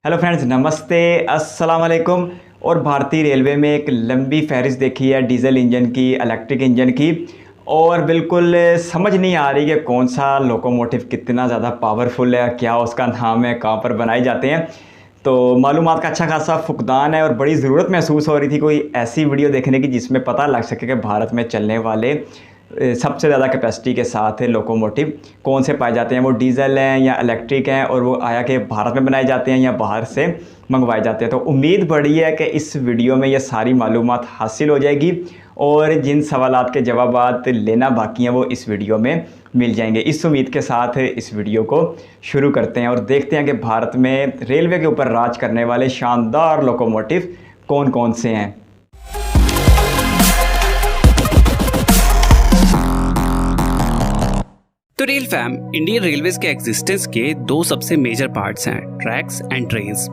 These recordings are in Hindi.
हेलो फ्रेंड्स, नमस्ते, अस्सलाम वालेकुम। और भारतीय रेलवे में एक लंबी फहरिस्त देखी है डीजल इंजन की, इलेक्ट्रिक इंजन की, और बिल्कुल समझ नहीं आ रही कि कौन सा लोकोमोटिव कितना ज़्यादा पावरफुल है, क्या उसका नाम है, कहाँ पर बनाए जाते हैं। तो मालूमात का अच्छा खासा फुकदान है और बड़ी ज़रूरत महसूस हो रही थी कोई ऐसी वीडियो देखने की जिसमें पता लग सके कि भारत में चलने वाले सबसे ज़्यादा कैपेसिटी के साथ लोकोमोटिव कौन से पाए जाते हैं, वो डीजल हैं या इलेक्ट्रिक हैं, और वो आया कि भारत में बनाए जाते हैं या बाहर से मंगवाए जाते हैं। तो उम्मीद बड़ी है कि इस वीडियो में ये सारी मालूमात हासिल हो जाएगी और जिन सवालात के जवाबात लेना बाकी हैं वो इस वीडियो में मिल जाएंगे। इस उम्मीद के साथ इस वीडियो को शुरू करते हैं और देखते हैं कि भारत में रेलवे के ऊपर राज करने वाले शानदार लोकोमोटिव कौन कौन से हैं। तो रेल फैम, इंडियन रेलवेज के एग्जिस्टेंस के दो सबसे मेजर पार्ट्स हैं, ट्रैक्स एंड ट्रेन्स।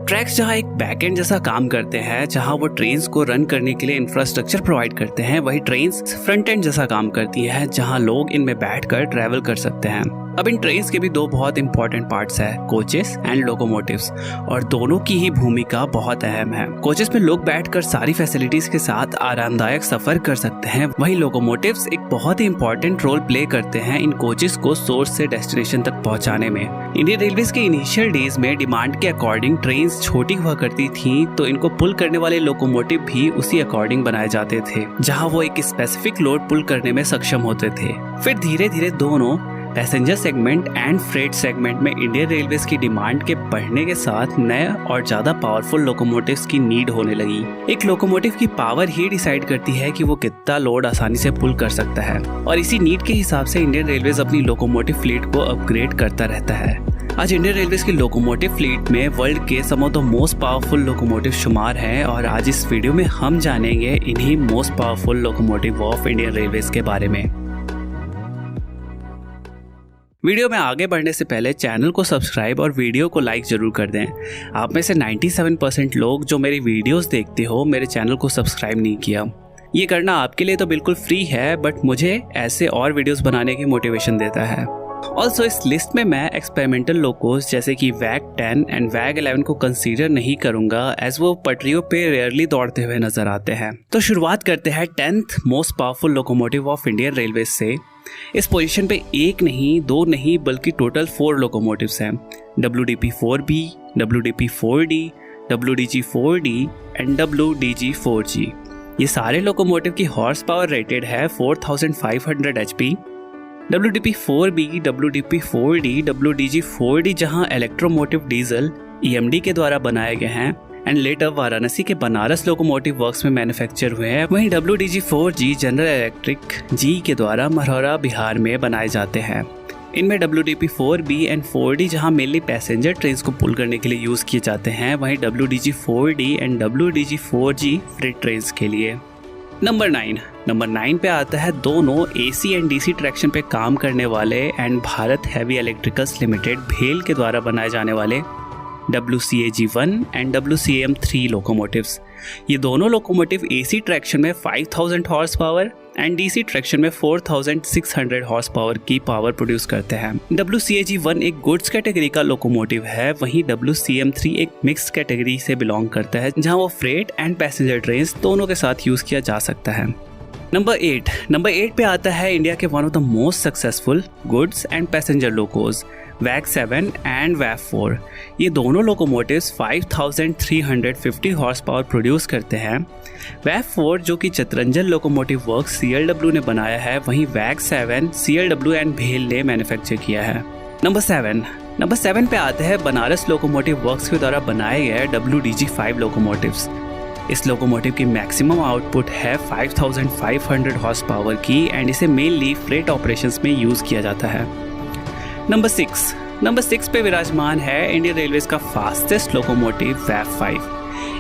ट्रैक्स जहां एक बैकएंड जैसा काम करते हैं, जहां वो ट्रेन्स को रन करने के लिए इंफ्रास्ट्रक्चर प्रोवाइड करते हैं, वही ट्रेन्स फ्रंट एंड जैसा काम करती हैं, जहां लोग इनमें बैठकर ट्रैवल कर सकते हैं। अब इन ट्रेन्स के भी दो बहुत इंपॉर्टेंट पार्ट्स हैं, कोचेस एंड लोकोमोटिव्स, और दोनों की ही भूमिका बहुत अहम है। कोचेस में लोग बैठकर सारी फैसिलिटीज के साथ आरामदायक सफर कर सकते हैं, वहीं लोकोमोटिव्स एक बहुत ही इंपॉर्टेंट रोल प्ले करते हैं इन कोचेस को सोर्स से डेस्टिनेशन तक पहुंचाने में। इंडियन रेलवेज के इनिशियल डेज में डिमांड के अकॉर्डिंग ट्रेन्स छोटी हुआ करती थी, तो इनको पुल करने वाले लोकोमोटिव भी उसी अकॉर्डिंग बनाए जाते थे, जहां वो एक स्पेसिफिक लोड पुल करने में सक्षम होते थे। फिर धीरे धीरे दोनों passenger segment and freight segment में इंडियन रेलवेज की डिमांड के बढ़ने के साथ नए और ज्यादा पावरफुल लोकोमोटिव्स की नीड होने लगी। एक लोकोमोटिव की पावर ही डिसाइड करती है कि वो कितना लोड आसानी से पुल कर सकता है, और इसी नीड के हिसाब से इंडियन रेलवेज अपनी लोकोमोटिव फ्लीट को अपग्रेड करता रहता है। आज इंडियन रेलवेज की लोकोमोटिव फ्लीट में वर्ल्ड के some of the most powerful locomotive शुमार हैं, और आज इस वीडियो में हम जानेंगे इन्हीं most powerful locomotive of Indian railways के बारे में। वीडियो में आगे बढ़ने से पहले चैनल को सब्सक्राइब और वीडियो को लाइक जरूर कर दें। आप में से 97% लोग जो मेरी वीडियोस देखते हो मेरे चैनल को सब्सक्राइब नहीं किया। ये करना आपके लिए तो बिल्कुल फ्री है, बट मुझे ऐसे और वीडियोस बनाने की मोटिवेशन देता है। ऑल्सो इस लिस्ट में मैं एक्सपेरिमेंटल लोकोस जैसे कि वैग 10 एंड वैग 11 को कंसीडर नहीं करूंगा, एज वो पटरियों पे रेयरली दौड़ते हुए नजर आते हैं। तो शुरुआत करते हैं 10th most powerful locomotive of Indian railway से। इस पोजीशन पे एक नहीं, दो नहीं, बल्कि टोटल 4 लोकोमोटिव्स हैं, WDP-4B, WDP-4D, WDG-4D and WDG-4G। ये सारे लोकोमोटिव की हॉर्स पावर रेटेड है 4500 HP। WDP-4B, WDP-4D, WDG-4D जहां इलेक्ट्रोमोटिव डीजल EMD के द्वारा बनाए गए हैं एंड लेटर वाराणसी के बनारस लोकोमोटिव वर्क्स में मैन्युफैक्चर हुए हैं, वहीं WDG-4G जनरल इलेक्ट्रिक जी के द्वारा मरहौरा बिहार में बनाए जाते हैं। इनमें WDP-4B एंड 4D जहां मेनली पैसेंजर ट्रेन्स को पुल करने के लिए यूज किए जाते हैं, वहीं WDG-4D and WDG-4G freight trains के लिए। नंबर 9 पे आता है दोनों AC एंड DC ट्रैक्शन पे काम करने वाले and Bharat heavy electricals limited भेल के द्वारा बनाए जाने वाले WCAG-1 एंड WCAM-3 लोकोमोटिव्स। ये दोनों लोकोमोटिव AC ट्रैक्शन में 5000 horse power and DC traction में 4600 हॉर्स पावर की पावर प्रोड्यूस करते हैं। WCAG-1 एक गुड्स कैटेगरी का लोकोमोटिव है, वहीं WCAM-3 एक मिक्स कैटेगरी से बिलोंग करता है, जहां वो फ्रेट एंड पैसेंजर ट्रेन्स दोनों के साथ यूज किया जा सकता है। नंबर 8 पे आता है इंडिया के one of the most successful goods and passenger locos, वैग 7 एंड वैग 4। ये दोनों लोकोमोटिव्स 5350 हॉर्स पावर प्रोड्यूस करते हैं। वैग 4 जो कि चितरंजन लोकोमोटिव वर्क्स CLW ने बनाया है, वहीं वैग 7 CLW एंड भेल ने मैन्युफैक्चर किया है। नंबर 7 पे आते हैं बनारस लोकोमोटिव वर्क्स के द्वारा बनाए गए WDG-5 लोकोमोटिव्स। इस लोकोमोटिव की मैक्सिमम आउटपुट है 5500 हॉर्स पावर की एंड इसे मेनली फ्रेट ऑपरेशंस में यूज किया जाता है। नंबर 6 पे विराजमान है इंडियन रेलवेज का फास्टेस्ट लोकोमोटिव वैग 5।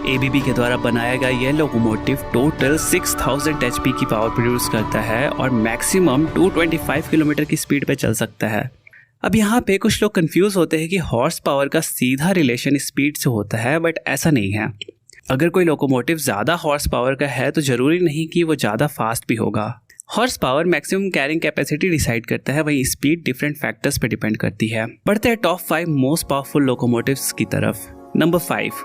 ABB के द्वारा बनाया गया यह लोकोमोटिव टोटल 6000 HP की पावर प्रोड्यूस करता है और मैक्सिमम 225 किलोमीटर की स्पीड पे चल सकता है। अब यहाँ पे कुछ लोग कंफ्यूज होते हैं कि हॉर्स पावर का सीधा रिलेशन स्पीड से होता है, बट ऐसा नहीं है। अगर कोई लोकोमोटिव ज़्यादा हॉर्स पावर का है तो ज़रूरी नहीं कि वो ज़्यादा फास्ट भी होगा। Horse power maximum carrying capacity decide करता है, वहीं स्पीड डिफरेंट फैक्टर्स पे डिपेंड करती है। बढ़ते हैं टॉप 5 मोस्ट पावरफुल लोकोमोटिव्स की तरफ। नंबर 5,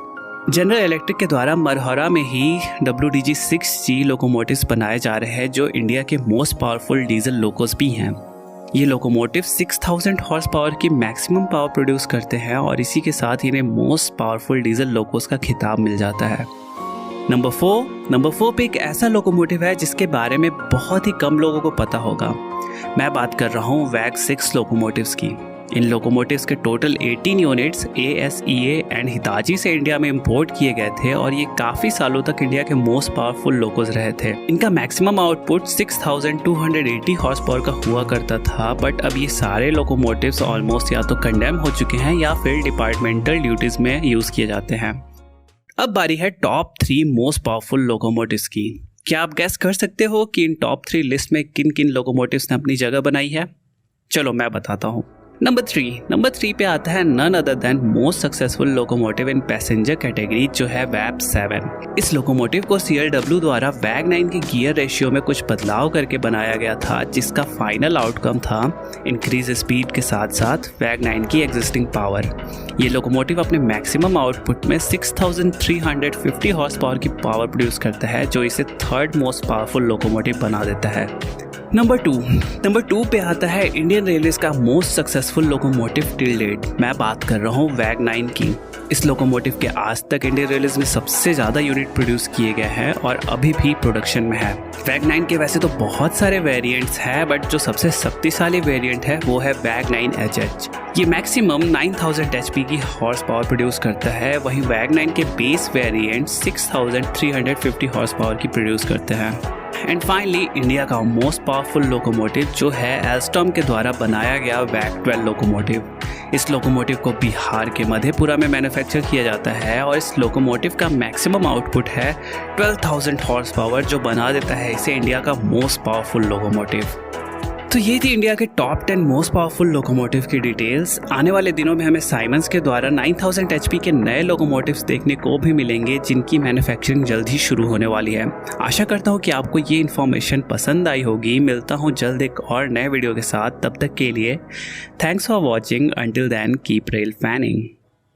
जनरल इलेक्ट्रिक के द्वारा मरहरा में ही WDG-6G लोकोमोटिव्स बनाए जा रहे हैं, जो इंडिया के मोस्ट पावरफुल डीजल लोकोस भी हैं। ये लोकोमोटिव 6000 हॉर्स पावर की मैक्सिमम पावर प्रोड्यूस करते हैं और इसी के साथ इन्हें मोस्ट पावरफुल डीजल लोकोस का खिताब मिल जाता है। नंबर 4 पे एक ऐसा लोकोमोटिव है जिसके बारे में बहुत ही कम लोगों को पता होगा। मैं बात कर रहा हूँ WAG-6 लोकोमोटिव्स की। इन लोकोमोटिव्स के total 18 units ASEA and Hitachi से इंडिया में इंपोर्ट किए गए थे और ये काफ़ी सालों तक इंडिया के मोस्ट पावरफुल लोकोज रहे थे। इनका मैक्सिमम आउटपुट 6280 हॉर्स पावर का हुआ करता था, बट अब ये सारे लोकोमोटिव्स ऑलमोस्ट या तो कंडेम हो चुके हैं या फिर डिपार्टमेंटल ड्यूटीज़ में यूज़ किए जाते हैं। अब बारी है टॉप 3 मोस्ट पावरफुल लोकोमोटिव्स की। क्या आप गैस कर सकते हो कि इन टॉप 3 लिस्ट में किन किन लोकोमोटिव्स ने अपनी जगह बनाई है? चलो मैं बताता हूँ। नंबर 3 पे आता है none other than most successful locomotive in passenger category, जो है WAP-7। इस लोकोमोटिव को CLW द्वारा WAG-9 के गियर रेशियो में कुछ बदलाव करके बनाया गया था, जिसका फाइनल आउटकम था इंक्रीज स्पीड के साथ साथ WAG-9 की एग्जिस्टिंग पावर। ये लोकोमोटिव अपने मैक्सिमम आउटपुट में 6350 हॉर्स पावर की पावर प्रोड्यूस करता है, जो इसे थर्ड मोस्ट पावरफुल लोकोमोटिव बना देता है। नंबर 2 पे आता है इंडियन रेलवेज का most successful locomotive till date. मैं बात कर रहा हूँ WAG-9 की। इस लोकोमोटिव के आज तक इंडियन रेलवेज में सबसे ज़्यादा यूनिट प्रोड्यूस किए गए हैं और अभी भी प्रोडक्शन में है। WAG-9 के वैसे तो बहुत सारे वेरिएंट्स हैं, बट जो सबसे शक्तिशाली वेरिएंट है वो है WAG-9HH। ये मैक्सिमम 9000 HP की हॉर्स पावर प्रोड्यूस करता है, वहीं WAG-9 के बेस वेरिएंट 6350 हॉर्स पावर की प्रोड्यूस करते हैं। एंड फाइनली इंडिया का मोस्ट पावरफुल लोकोमोटिव जो है एल्स्टॉम के द्वारा बनाया गया WAG-12 लोकोमोटिव। इस लोकोमोटिव को बिहार के मधेपुरा में मैन्युफैक्चर किया जाता है और इस लोकोमोटिव का मैक्सिमम आउटपुट है 12000 हॉर्स पावर, जो बना देता है इसे इंडिया का मोस्ट पावरफुल लोकोमोटिव। तो ये थी इंडिया के टॉप 10 मोस्ट पावरफुल लोकोमोटिव की डिटेल्स। आने वाले दिनों में हमें साइमंस के द्वारा 9000 HP के नए लोकोमोटिव्स देखने को भी मिलेंगे, जिनकी मैन्युफैक्चरिंग जल्द ही शुरू होने वाली है। आशा करता हूँ कि आपको ये इन्फॉर्मेशन पसंद आई होगी। मिलता हूँ जल्द एक और नए वीडियो के साथ। तब तक के लिए thanks for watching. Until then keep rail fanning.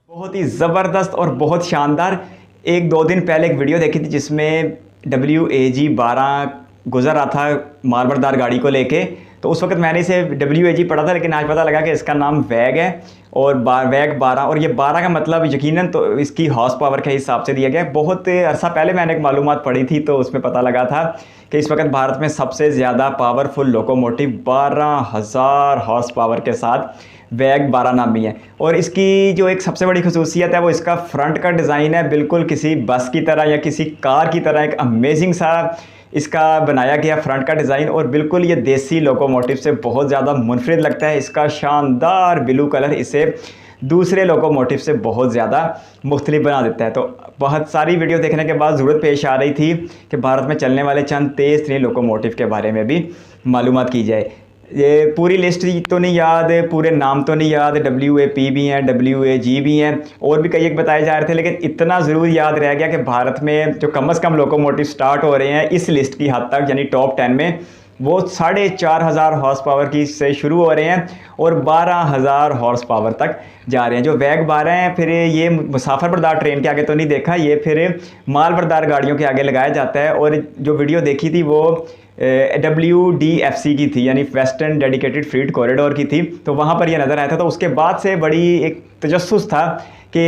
बहुत ही ज़बरदस्त और बहुत शानदार 1-2 दिन पहले एक वीडियो देखी थी जिसमें WAG-12 गुजर रहा था मार्बलदार गाड़ी को लेके। तो उस वक्त मैंने इसे WAG पढ़ा था, लेकिन आज पता लगा कि इसका नाम WAG है और WAG-12, और ये 12 का मतलब यकीनन तो इसकी हॉर्स पावर के हिसाब से दिया गया है। बहुत अरसा पहले मैंने एक मालूमात पढ़ी थी तो उसमें पता लगा था कि इस वक्त भारत में सबसे ज़्यादा पावरफुल लोकोमोटिव 12000 हॉर्स पावर के साथ WAG-12 नामी है। और इसकी जो एक सबसे बड़ी खसूसियत है वो इसका फ्रंट का डिज़ाइन है, बिल्कुल किसी बस की तरह या किसी कार की तरह एक अमेजिंग सा इसका बनाया गया फ्रंट का डिज़ाइन, और बिल्कुल ये देसी लोकोमोटिव से बहुत ज़्यादा मुनफरिद लगता है। इसका शानदार ब्लू कलर इसे दूसरे लोकोमोटिव से बहुत ज़्यादा मुख्तलिफ बना देता है। तो बहुत सारी वीडियो देखने के बाद ज़रूरत पेश आ रही थी कि भारत में चलने वाले चंद तेज़ तरीन लोकोमोटिव के बारे में भी मालूमात की जाए। ये पूरी लिस्ट तो नहीं याद, पूरे नाम तो नहीं याद, WAP भी हैं, WAG भी हैं, और भी कई एक बताए जा रहे थे, लेकिन इतना ज़रूर याद रह गया कि भारत में जो कम से कम लोकोमोटिव स्टार्ट हो रहे हैं इस लिस्ट की हद तक, यानी टॉप 10 में, वो 4500 हॉर्स पावर की से शुरू हो रहे हैं और 12000 हॉर्स पावर तक जा रहे हैं। जो WAG-12 हैं फिर ये मुसाफिर बरदार ट्रेन के आगे तो नहीं देखा, ये फिर माल बरदार गाड़ियों के आगे लगाया जाता है। और जो वीडियो देखी थी वो WDFC की थी, यानी वेस्टर्न डेडिकेटेड फ्रीट कॉरिडोर की थी, तो वहाँ पर यह नज़र आया था। तो उसके बाद से बड़ी एक तजस्सुस था कि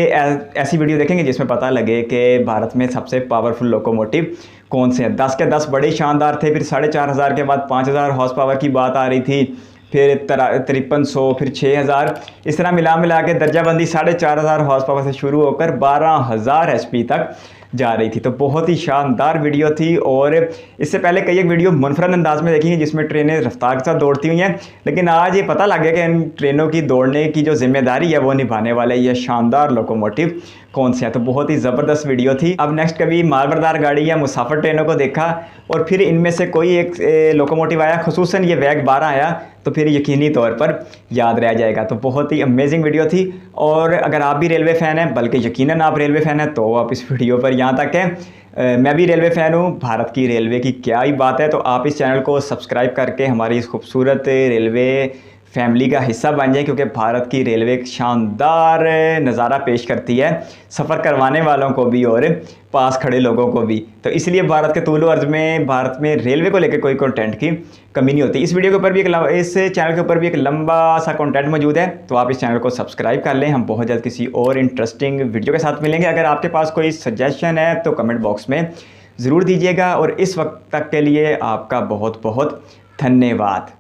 ऐसी वीडियो देखेंगे जिसमें पता लगे कि भारत में सबसे पावरफुल लोकोमोटिव कौन से हैं। 10 के 10 बड़े शानदार थे, फिर 4500 के बाद 5000 हॉर्स पावर की बात आ रही थी, फिर 5300, फिर 6000, इस तरह मिला के दर्जाबंदी 4500 हॉर्स पावर से शुरू होकर 12000 HP तक जा रही थी। तो बहुत ही शानदार वीडियो थी। और इससे पहले कई एक वीडियो मुनफरद अंदाज में देखी है जिसमें ट्रेनें रफ्तार के साथ दौड़ती हुई हैं, लेकिन आज ये पता लग गया कि इन ट्रेनों की दौड़ने की जो जिम्मेदारी है वो निभाने वाले ये शानदार लोकोमोटिव कौन से हैं। तो बहुत ही ज़बरदस्त वीडियो थी। अब नेक्स्ट कभी मालबरदार गाड़ी या मुसाफिर ट्रेनों को देखा और फिर इनमें से कोई एक लोकोमोटिव आया, खुसूसन ये WAG-12 आया, तो फिर यकीनी तौर पर याद रह जाएगा। तो बहुत ही अमेजिंग वीडियो थी। और अगर आप भी रेलवे फ़ैन हैं, बल्कि यकीनन आप रेलवे फ़ैन हैं, तो आप इस वीडियो पर यहाँ तक है। मैं भी रेलवे फ़ैन हूँ, भारत की रेलवे की क्या ही बात है। तो आप इस चैनल को सब्सक्राइब करके हमारी इस खूबसूरत रेलवे फैमिली का हिस्सा बन जाएं, क्योंकि भारत की रेलवे एक शानदार नज़ारा पेश करती है सफ़र करवाने वालों को भी और पास खड़े लोगों को भी। तो इसलिए भारत के तूल अर्ज़ में भारत में रेलवे को लेकर कोई कंटेंट की कमी नहीं होती। इस वीडियो के ऊपर भी इस चैनल के ऊपर भी एक लंबा सा कंटेंट मौजूद है, तो आप इस चैनल को सब्सक्राइब कर लें। हम बहुत जल्द किसी और इंटरेस्टिंग वीडियो के साथ मिलेंगे। अगर आपके पास कोई सजेशन है तो कमेंट बॉक्स में ज़रूर दीजिएगा, और इस वक्त तक के लिए आपका बहुत बहुत धन्यवाद।